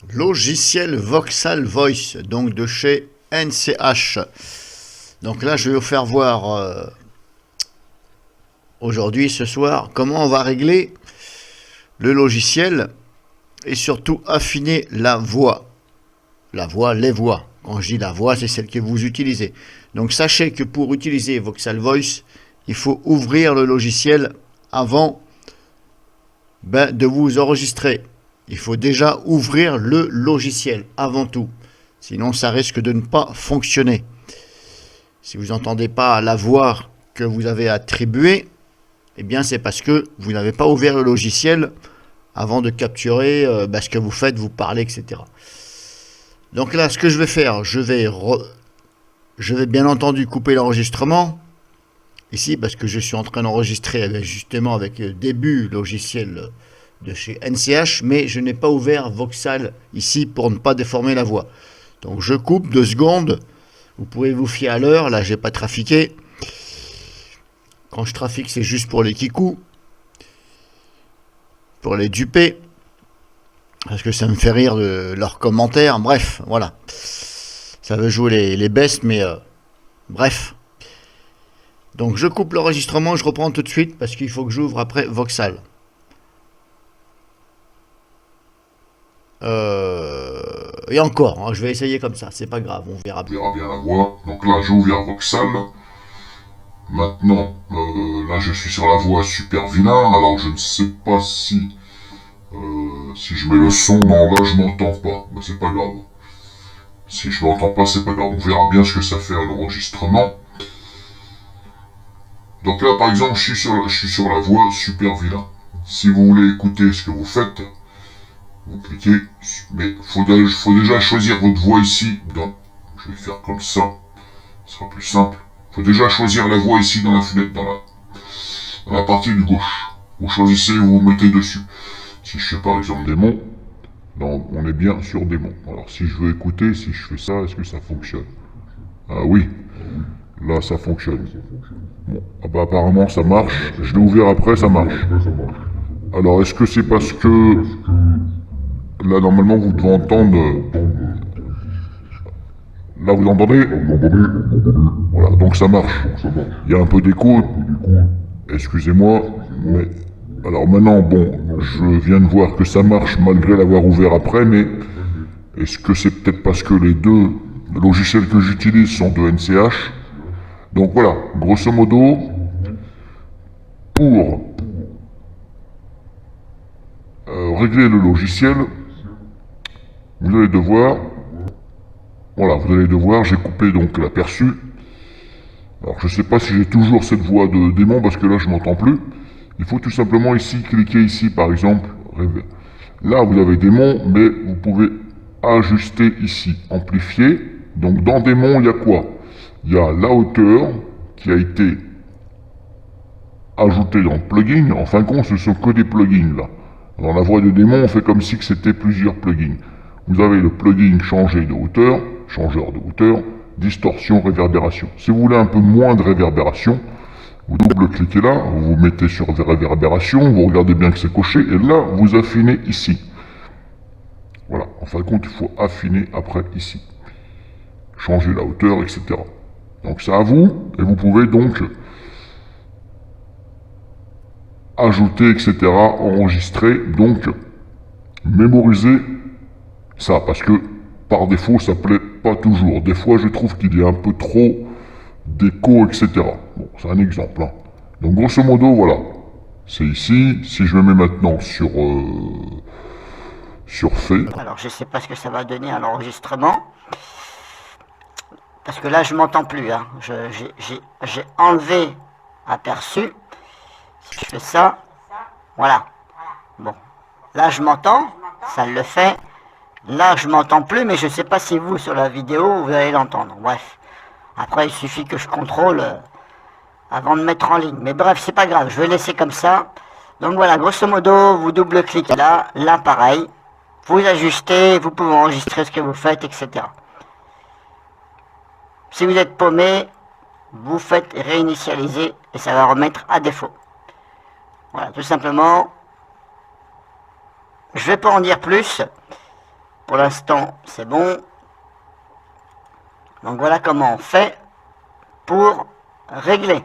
Logiciel Voxal Voice, donc de chez NCH. Donc là, je vais vous faire voir aujourd'hui, ce soir, comment on va régler le logiciel et surtout affiner la voix. La voix, les voix. Quand je dis la voix, c'est celle que vous utilisez. Donc sachez que pour utiliser Voxal Voice, il faut ouvrir le logiciel avant de vous enregistrer. Il faut déjà ouvrir le logiciel avant tout. Sinon, ça risque de ne pas fonctionner. Si vous n'entendez pas la voix que vous avez attribuée, eh bien c'est parce que vous n'avez pas ouvert le logiciel avant de capturer ce que vous faites, vous parlez, etc. Donc là, ce que je vais faire, je vais bien entendu couper l'enregistrement. Ici, parce que je suis en train d'enregistrer justement avec le début logiciel de chez NCH, mais je n'ai pas ouvert Voxal ici pour ne pas déformer la voix. Donc je coupe 2 secondes. Vous pourrez vous fier à l'heure. Là, j'ai pas trafiqué. Quand je trafique, c'est juste pour les kikous, pour les duper, parce que ça me fait rire de leurs commentaires. Bref, voilà. Ça veut jouer les bestes, mais bref. Donc je coupe l'enregistrement, je reprends tout de suite parce qu'il faut que j'ouvre après Voxal. Et encore, hein, je vais essayer comme ça, c'est pas grave, on verra bien. On verra bien la voix. Donc là, j'ai ouvert Voxal. Maintenant, là, je suis sur la voix super vilain. Alors, je ne sais pas si je mets le son. Non, là, je m'entends pas. Mais c'est pas grave. Si je m'entends pas, c'est pas grave. On verra bien ce que ça fait à l'enregistrement. Donc là, par exemple, je suis sur la voix super vilain. Si vous voulez écouter ce que vous faites, vous cliquez, mais faut déjà choisir votre voix ici. Donc, je vais faire comme ça, ce sera plus simple. Faut déjà choisir la voix ici dans la fenêtre, dans la partie du gauche. Vous choisissez, vous vous mettez dessus. Si je fais par exemple démon, non, on est bien sur démon. Alors si je veux écouter, si je fais ça, est-ce que ça fonctionne? Ah oui, là ça fonctionne. Bon, ah bah apparemment ça marche. Je l'ai ouvert après, ça marche. Alors est-ce que c'est parce que là, normalement, vous devez entendre... Là, vous entendez? Voilà, donc ça marche. Il y a un peu d'écho. Excusez-moi, mais... Alors maintenant, bon, je viens de voir que ça marche malgré l'avoir ouvert après, mais... Est-ce que c'est peut-être parce que les deux logiciels que j'utilise sont de NCH? Donc voilà, grosso modo, pour régler le logiciel, vous allez devoir... Voilà, vous allez devoir, j'ai coupé donc l'aperçu. Alors je sais pas si j'ai toujours cette voix de démon parce que là je m'entends plus. Il faut tout simplement ici, cliquer ici par exemple. Là vous avez démon, mais vous pouvez ajuster ici, amplifier. Donc dans démon il y a quoi? Il y a la hauteur qui a été ajoutée dans le plugin. En fin de compte ce sont que des plugins là. Dans la voix de démon on fait comme si c'était plusieurs plugins. Vous avez le plugin changer de hauteur, changeur de hauteur, distorsion, réverbération. Si vous voulez un peu moins de réverbération, vous double-cliquez là, vous vous mettez sur réverbération, vous regardez bien que c'est coché, et là, vous affinez ici. Voilà, en fin de compte, il faut affiner après ici. Changer la hauteur, etc. Donc c'est à vous, et vous pouvez donc ajouter, etc., enregistrer, donc mémoriser ça, parce que par défaut, ça plaît pas toujours. Des fois, je trouve qu'il y a un peu trop d'écho, etc. Bon, c'est un exemple. Hein. Donc, grosso modo, voilà. C'est ici. Si je me mets maintenant sur fait. Alors, je sais pas ce que ça va donner à l'enregistrement. Parce que là, je m'entends plus. Hein. J'ai enlevé aperçu. Si je fais ça, voilà. Bon. Là, je m'entends. Ça le fait. Là, je m'entends plus, mais je sais pas si vous, sur la vidéo, vous allez l'entendre. Bref. Après, il suffit que je contrôle avant de mettre en ligne. Mais bref, c'est pas grave. Je vais laisser comme ça. Donc voilà, grosso modo, vous double-cliquez là. Là, pareil. Vous ajustez, vous pouvez enregistrer ce que vous faites, etc. Si vous êtes paumé, vous faites réinitialiser et ça va remettre à défaut. Voilà, tout simplement. Je vais pas en dire plus. Pour l'instant, c'est bon. Donc voilà comment on fait pour régler.